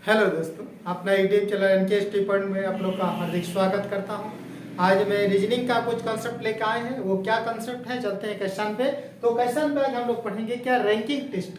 Hello दोस्तों, अपना YouTube channel N K Stephen में आप लोग का हार्दिक स्वागत करता हूं। आज मैं रीजनिंग का कुछ कंसेप्ट लेकर आए हैं। वो क्या कंसेप्ट है, चलते हैं क्वेश्चन पे। तो क्वेश्चन पे आज हम लोग पढ़ेंगे क्या, रैंकिंग टेस्ट।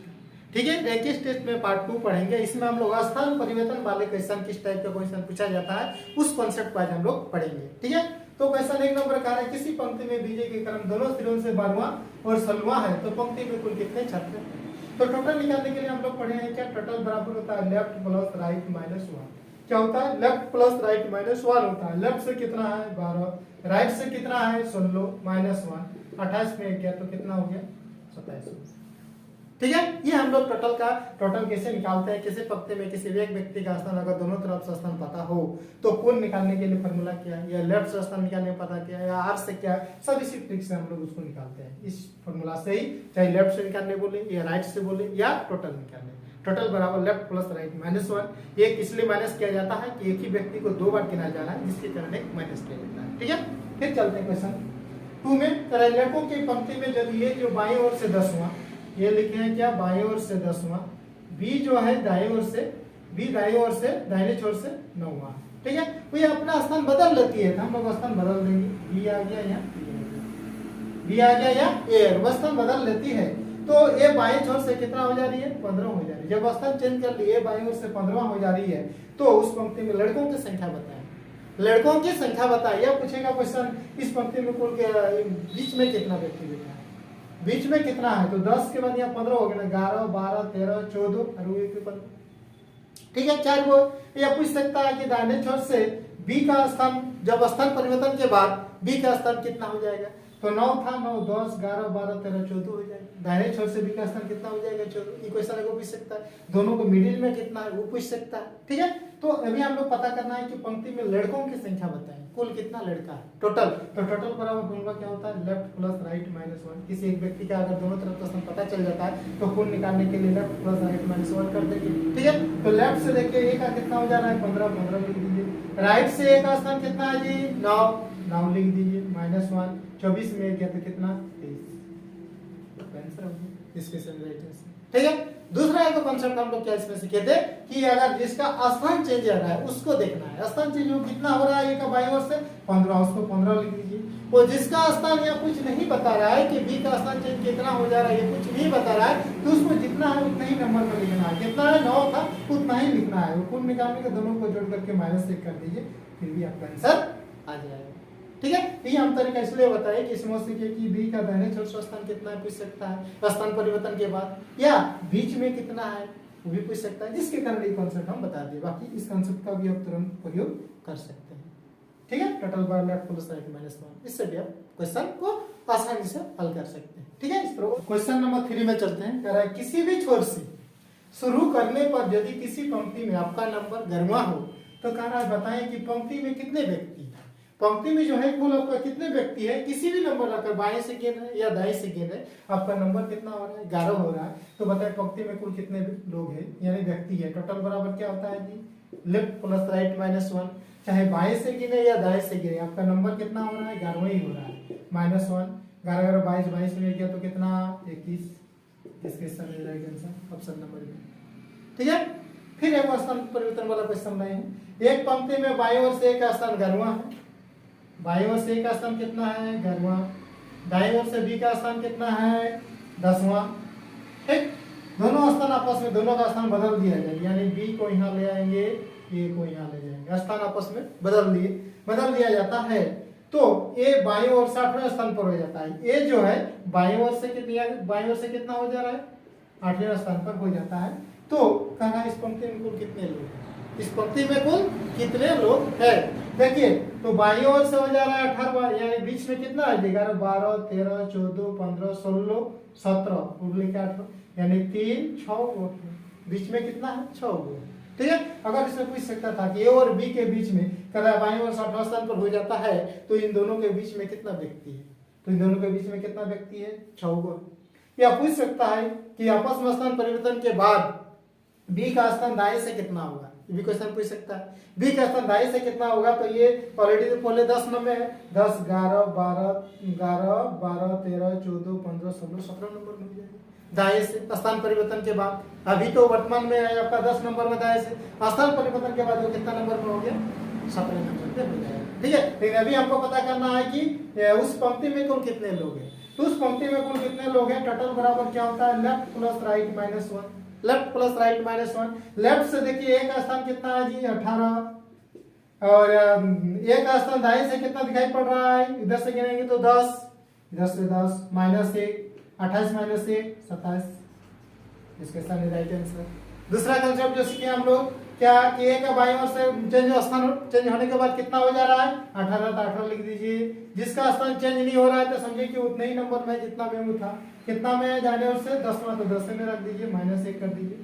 ठीक है, रैंकिंग टेस्ट में पार्ट 2 पढ़ेंगे। इसमें हम लोग स्थान परिवर्तन वाले क्वेश्चन, किस टाइप का क्वेश्चन पूछा जाता है उस कॉन्सेप्ट को आज हम लोग पढ़ेंगे। ठीक है, तो क्वेश्चन 1 नंबर का है, किसी पंक्ति में बीजे के क्रम दोनों सिरों से 12वां और 16वां है तो पंक्ति में कुल कितने छात्र हैं। तो टोटल निकालने के लिए हम लोग पढ़े हैं क्या, टोटल बराबर होता है लेफ्ट प्लस राइट माइनस 1। क्या होता है, लेफ्ट प्लस राइट माइनस 1 होता है। लेफ्ट से कितना है 12, राइट से कितना है 16 माइनस 1, 28 में गया तो कितना हो गया 27। ठीक है, ये हम लोग टोटल कैसे निकालते हैं। किसी पंक्ति में किसी एक व्यक्ति का स्थान अगर दोनों तरफ से स्थान पता हो तो कुल निकालने के लिए फॉर्मूला क्या है, या लेफ्ट से स्थान निकालने पता क्या है, या आर से क्या है, सब इसी ट्रिक से हम लोग उसको निकालते हैं। इस फॉर्मूला से ही, चाहे लेफ्ट से निकालने बोले या राइट से बोले या टोटल निकालने। टोटल बराबर लेफ्ट प्लस राइट माइनस 1। एक इसलिए माइनस किया जाता है कि एक ही व्यक्ति को 2 बार गिना जा रहा है, जिसके कारण एक माइनस किया जाता है। ठीक है, फिर चलते हैं क्वेश्चन 2 में। लड़कों की पंक्ति में जब ये जो बाईं ओर से 10वां, ये लिखे हैं क्या, बाईं ओर से 10वां, बी जो है दाईं ओर से, बी दाईं ओर से दाहिने छोर से 9वां। ठीक है, तो ये अपना स्थान बदल लेती है, तो हम लोग स्थान बदल देंगे। बी आ गया यहाँ, बी आ गया या ए, स्थान बदल लेती है। तो ए बाईं छोर से कितना हो जा रही है 15 हो जा रही है। जब स्थान चेंज कर लिए बाईं ओर से 15 हो जा रही है तो उस पंक्ति में लड़कों की संख्या बताएं। लड़कों की संख्या बताइए। यह पूछेगा क्वेश्चन, इस पंक्ति में कुल बीच में कितना व्यक्ति बैठा है, बीच में कितना है। तो 10 के बाद यहाँ 15 हो गया, 11 12 13 14 और 15। ठीक है, 4 को यह पूछ सकता है कि दाहिने छोर से बी का स्थान, जब स्थान परिवर्तन के बाद बी का स्थान कितना हो जाएगा। तो 9 था, 9 10 11 12 13 14 हो जाएगा। दाहिने छोर से बी का स्थान कितना हो जाएगा 14। इक्वेशन को पूछ सकता है। दोनों को मिडिल में कितना है वो पूछ सकता है। ठीक है, तो अभी हम लोग पता करना है कि पंक्ति में लड़कों की संख्या बताएं, कुल कितना लड़का है टोटल। तो टोटल बराबर फॉर्मूला क्या होता है, लेफ्ट प्लस राइट माइनस 1। किसी एक व्यक्ति का अगर दोनों तरफ का स्थान पता चल जाता है तो कुल निकालने के लिए लेफ्ट प्लस राइट माइनस 1 कर देंगे। ठीक है, तो लेफ्ट से देखिए ए का कितना हो जा रहा है 15, 15 लिख दीजिए। राइट से ए का स्थान कितना है जी 9, 9 लिख दीजिए। माइनस 1, 24 में गया तो कितना 23। आंसर हो गया इसके सही राइट आंसर। ठीक है, दूसरा एक कॉन्सेप्ट हम लोग क्या इसमें सीखे थे कि अगर जिसका स्थान चेंज हो रहा है उसको देखना है। स्थान चेंज हो कितना हो रहा है, ए का बाईं ओर से 15, उसको 15 लिख दीजिए। और जिसका स्थान यहाँ कुछ नहीं बता रहा है कि बी का स्थान चेंज कितना हो जा रहा है, ये कुछ नहीं बता रहा है, तो उसको जितना है उतना ही नंबर में लिखना है। कितना है 9 था उतना ही लिखना है। कुल निकालने के दोनों को जोड़ करके -1 कर दीजिए, फिर भी आपका आंसर आ जाएगा। ठीक है, ये हम तरीका इसलिए बताए कि इसमें सीखे कि बी का दाहिने छोर से स्थान कितना है पूछ सकता है स्थान परिवर्तन के बाद, या बीच में कितना है वो भी पूछ सकता है, जिसके कारण ये कॉन्सेप्ट हम बता दिए। बाकी इस कॉन्सेप्ट का भी आप तुरंत प्रयोग कर सकते हैं। ठीक है, टोटल बार लेफ्ट प्लस राइट माइनस 1, इससे भी आप क्वेश्चन को आसानी से हल कर सकते हैं। ठीक है, इस तरह क्वेश्चन नंबर 3 में चलते हैं। कह रहा है किसी भी छोर से शुरू करने पर यदि किसी पंक्ति में आपका नंबर 11वां हो तो कह रहा है बताएं कि पंक्ति में कितने व्यक्ति हैं। पंक्ति में जो है कुल आपका कितने व्यक्ति है, किसी भी नंबर रखकर बाएं से गिन है या दाएं से गिन है, आपका नंबर कितना हो रहा है 11 हो रहा है। तो बताए पंक्ति में कुल कितने लोग हैं यानी व्यक्ति है। टोटल बराबर क्या होता है जी लेफ्ट प्लस राइट माइनस 1। चाहे बाएं से गिने या दाएं से गिने, आपका नंबर कितना हो रहा है 11वां ही हो रहा है। -1, 11 11 22, 22 में गया तो कितना 21। इसके सही right answer option number B. ठीक है, फिर एक स्थान परिवर्तन वाला क्वेश्चन लाए हैं। एक पंक्ति में बाईं ओर से एक स्थान 11वां है, बाईं ओर से ए का स्थान कितना है 11वां, दाईं ओर से बी का स्थान कितना है 10वां। ठीक, दोनों स्थान आपस में, दोनों का स्थान बदल दिया जाए, यानी बी को यहाँ ले आएंगे, ए को यहाँ ले जाएंगे, स्थान आपस में बदल दिया जाता है। तो ए बाईं ओर से 8वें स्थान पर हो जाता है। ए जो है बाईं ओर से कितना हो जा रहा है 8वें स्थान पर हो जाता है। तो कहना इस पंक्ति में कुल कितने लोग हैं, इस पंक्ति में कुल कितने लोग हैं। देखिए, तो बाईं ओर से हो जा रहा है 18वां, यानी बीच में कितना है 11 12 13 14 15 16 17 उगली के 8, यानी 3 6 बीच में कितना है 6 गो। ठीक है, अगर इसमें पूछ सकता था कि ए और बी के बीच में कदा बाईं ओर से 8वां स्थान पर हो जाता है तो इन दोनों के बीच में कितना व्यक्ति है, तो इन दोनों के बीच में कितना व्यक्ति है 6 गो। या पूछ सकता है कि आपस में स्थान परिवर्तन के बाद बी का स्थान दाएं से कितना होगा, भी क्वेश्चन पूछ सकता है। बी का स्थान दाएं से कितना होगा, तो ये ऑलरेडी तो पहले 10 नंबर है, 10 11 12 13 14 15 16 17 नंबर में हो जाएगा। दाएं से स्थान परिवर्तन के बाद। अभी तो वर्तमान में है आपका 10 नंबर में दाएं से, स्थान परिवर्तन के बाद वो कितना नंबर में हो गया, 17 नंबर पे हो जाएगा। ठीक है, लेकिन अभी हमको पता करना है कि उस पंक्ति में कुल कितने लोग हैं। तो उस पंक्ति में कुल कितने लोग हैं, टोटल बराबर क्या होता है, left plus right minus 1, left plus right minus 1। Left से देखिए एक का स्थान कितना है जी 18, और एक का स्थान दाएं से कितना दिखाई पड़ रहा है, इधर से गिनेंगे तो 10, इधर से 10 माइनस 1, 28 माइनस 1 27, इसके साथ राइट आंसर। दूसरा कंसेप्ट जो सीखे हम लोग क्या कि ए का बाईं ओर से स्थान चेंज होने के बाद कितना हो जा रहा है, 18 तो 18 लिख दीजिए। जिसका स्थान चेंज नहीं हो रहा है तो समझिए कि उतने ही नंबर में जितना में वो था, कितना में जाने ओर से 10वां तो 10 में रख दीजिए, माइनस 1 कर दीजिए,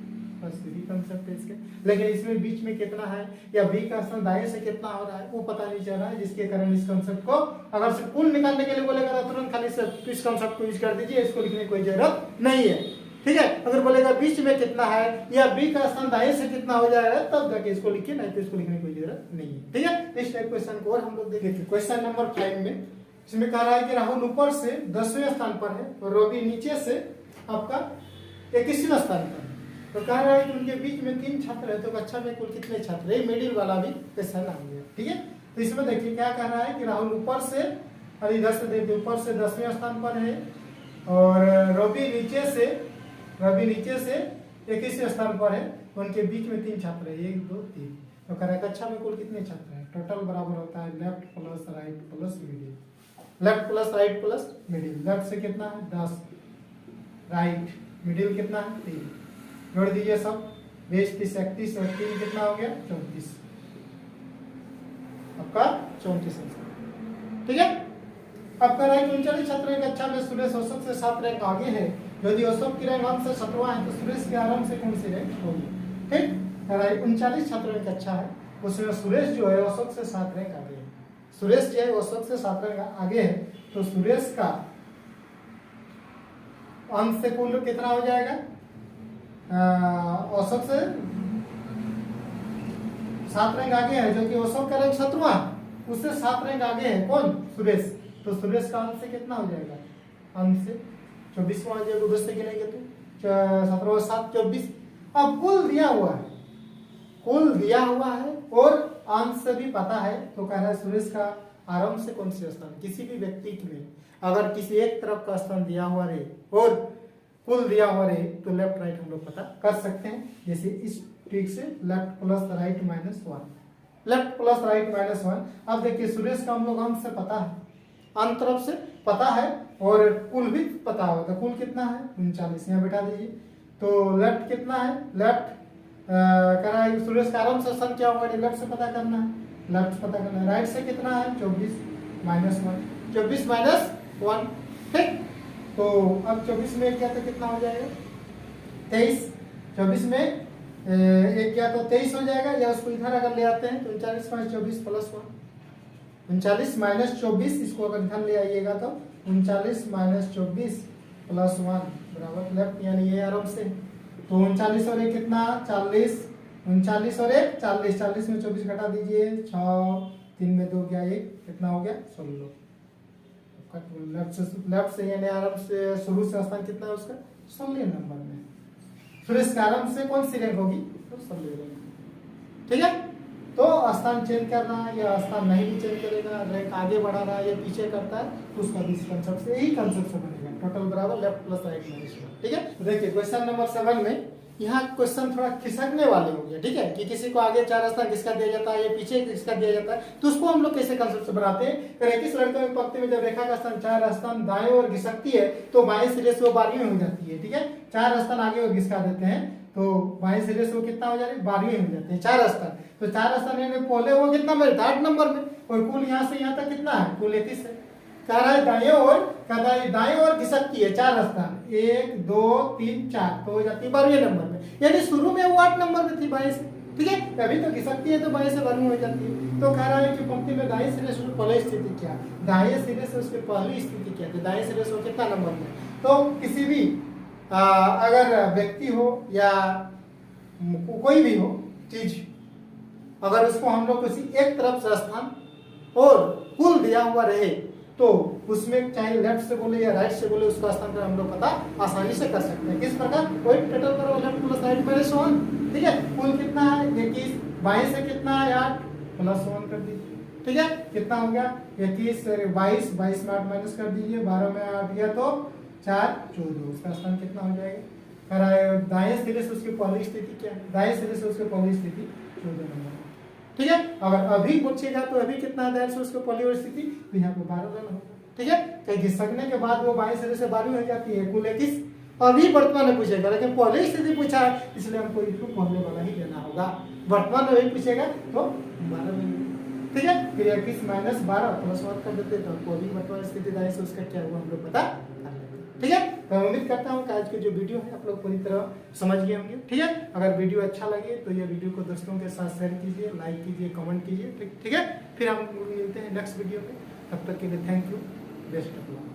बस यही कंसेप्ट है इसके। लेकिन इसमें बीच में कितना है या बी का स्थान दाएं से कितना हो रहा है वो पता नहीं चल रहा है, जिसके कारण इस कंसेप्ट को अगर सिर्फ कुल निकालने के लिए बोलेगा तो तुरंत खाली सिर्फ इस कंसेप्ट को यूज कर दीजिए, इसको लिखने की कोई जरूरत नहीं है। ठीक है, अगर बोलेगा बीच में कितना है या बी का स्थान दाएं से कितना हो जाएगा तब जाके इसको लिखिए, नहीं तो इसको लिखने की कोई जरूरत नहीं है। ठीक है, इस टाइप क्वेश्चन को और हम लोग देखेंगे। क्वेश्चन नंबर 5 में इसमें कह रहा है कि राहुल ऊपर से 10वें स्थान पर है और रवि नीचे से आपका 21वें स्थान पर है। तो कह रहा है कि उनके बीच में 3 छात्र है, तो कक्षा में कुल कितने छात्र है, मिडिल वाला भी क्वेश्चन आ गया। ठीक है, तो इसमें देखिए क्या कह रहा है कि राहुल ऊपर से, अरे इधर से देखिए ऊपर से 10वें स्थान पर है और रवि नीचे से 21वें स्थान पर है, तो उनके बीच में 3 छात्र है, 1 2 3। तो कह रहा है कक्षा में कुल कितने छात्र हैं, टोटल बराबर होता है left plus right plus middle, left plus right plus middle. Left से कितना है 10, राइट मिडिल कितना है 3, जोड़ दीजिए सब, 20 30 31 और 3 कितना हो गया 34, आपका 34 आंसर। ठीक है, अब कह रहा है 39 छात्रों की कक्षा में सुरेश अशोक से 7 रैंक आगे है, यदि अशोक की रैंक 1 से 7वां है तो सुरेश की आराम से कौन सी रैंक होगी। ठीक, कह रहा है 39 छात्रों की कक्षा है, उसमें सुरेश जो है अशोक से 7 रैंक आगे है, सुरेश जो है अशोक से 7 रैंक आगे है, तो सुरेश का अंक से कुल कितना हो जाएगा, अशोक से 7 रैंक आगे है, जो कि अशोक का रैंक 7वां, उससे 7 रैंक आगे है कौन, सुरेश। तो सुरेश का अंक से कितना हो जाएगा, अंक से 24वां आ जाएगा, उधर से गिनेंगे तो 17 7 24। अब कुल दिया हुआ है, कुल दिया हुआ है और अंक से भी पता है, तो कह रहा है सुरेश का आरंभ से कौन से स्थान, किसी भी व्यक्ति में अगर किसी एक तरफ का स्थान दिया हुआ रहे और कुल दिया हुआ रहे तो लेफ्ट राइट हम लोग पता कर सकते हैं। जैसे इस ट्रिक से left plus right minus 1, left plus right minus 1। अब देखिए सुरेश का हम लोग अंक से पता है, अंत तरफ से पता है और कुल भी पता होगा, कुल कितना है 39, यहाँ बैठा दीजिए। तो लेफ्ट कितना है, लेफ्ट कह रहा है सुरेश का आरंभ से स्थान क्या होगा, लेफ्ट से पता करना है, लेफ्ट पता करना है। राइट से कितना है 24 माइनस 1, 24 माइनस 1। ठीक, तो अब 24 में एक गया तो कितना हो जाएगा 23, 24 में एक गया तो 23 हो जाएगा, या उसको इधर अगर ले आते हैं तो 39 माइनस 24 प्लस 1, 39 माइनस 24, इसको अगर इधर ले आइएगा तो 39 माइनस 24 प्लस 1 बराबर लेफ्ट, यानी ये आराम से। तो 39 और 1 कितना 40, 39 और 1 40, 40 में 24 घटा दीजिए, 6 3 में 2 गया 1, कितना हो गया 16। लेफ्ट से यानी आराम से शुरू से स्थान कितना है उसका 16 नंबर में, फिर इसके आराम से कौन सी रैंक होगी तो 16 रैंक। ठीक है, तो स्थान चेंज करना है या स्थान नहीं भी चेंज करेगा, रैंक आगे बढ़ा रहा है या पीछे करता है, तो उसका भी इस कंसेप्ट से यही कंसेप्ट से बनेगा, टोटल बराबर लेफ्ट प्लस राइट माइनस 1। ठीक है, देखिए क्वेश्चन नंबर 7 में यहाँ क्वेश्चन थोड़ा खिसकने वाले होंगे। ठीक है, कि किसी को आगे 4 स्थान किसका दिया जाता है या पीछे किसका दिया जाता है, तो उसको हम लोग कैसे कंसेप्ट से बनाते हैं। किस लड़के में पंक्ति में जब रेखा का स्थान 4 स्थान दाएं और घिसकती है तो बाएं सिरे से वो 12वीं हो जाती है। ठीक है, 4 स्थान आगे और घिसका देते हैं तो बाएं सिरे से वो कितना हो जाता है 12वीं हो जाते हैं 4 स्थान। तो 4 स्थान में पहले वो कितना में 8 नंबर में, और कुल यहाँ से यहाँ तक कितना है कुल 31 है। कह रहा है दाएं और घिसकती है 4 स्थान, 1 2 3 4, तो हो जाती है 12वें नंबर में, यानी शुरू में वो 8 नंबर में थी बाएं से। ठीक है, अभी तो घिसकती है तो बाएं से 12वीं हो जाती है। तो कह रहा है कि पंक्ति में दाएं सिरे से पहली स्थिति क्या, दाएं सिरे से उसकी पहली स्थिति क्या थी, दाएं सिरे से वो कितना नंबर में। तो किसी भी अगर व्यक्ति हो या कोई भी हो चीज, अगर उसको हम लोग किसी एक तरफ से स्थान और कुल दिया हुआ रहे तो उसमें चाहे लेफ्ट से बोले या राइट से बोले उसका स्थानांतरण हम लोग पता आसानी से कर सकते हैं। किस प्रकार, कोई टोटल पर लेफ्ट प्लस राइट माइनस 1, ठीक है। कुल कितना है 21, बाएं से कितना है 8 प्लस 1 कर दीजिए, ठीक है। कितना हो गया 21 22, 22 में 8 माइनस कर दीजिए, 12 में 8 दिया तो 4 14, उसका स्थान कितना हो जाएगा। दाएं सिरे से उसकी पहली स्थिति क्या है, दाएं सिरे से उसकी पहली स्थिति 14 नंबर, ठीक है। अगर अभी पूछेगा तो अभी कितना दाएं से उसकी पहली स्थिति, तो यहाँ पे 12 रन होगा, ठीक है। कहीं घिसकने के बाद वो बाएं सिरे से 12 हो जाती है, कुल 21। अभी वर्तमान में पूछेगा, लेकिन पहले स्थिति पूछा है इसलिए हमको इसको पहले वाला ही लेना होगा। वर्तमान में भी पूछेगा तो 12 में, ठीक है। फिर 21 माइनस 12 प्लस 1 कर देते तो आपको अभी वर्तमान स्थिति दाएं से उसका क्या हुआ हम लोग पता कर लेते, ठीक है। तो मैं उम्मीद करता हूँ कि आज की जो वीडियो है आप लोग पूरी तरह समझ गए होंगे, ठीक है। अगर वीडियो अच्छा लगे तो ये वीडियो को दोस्तों के साथ शेयर कीजिए, लाइक कीजिए, कमेंट कीजिए, ठीक है। फिर हम मिलते हैं नेक्स्ट वीडियो में, तब तक के लिए thank you, best of luck.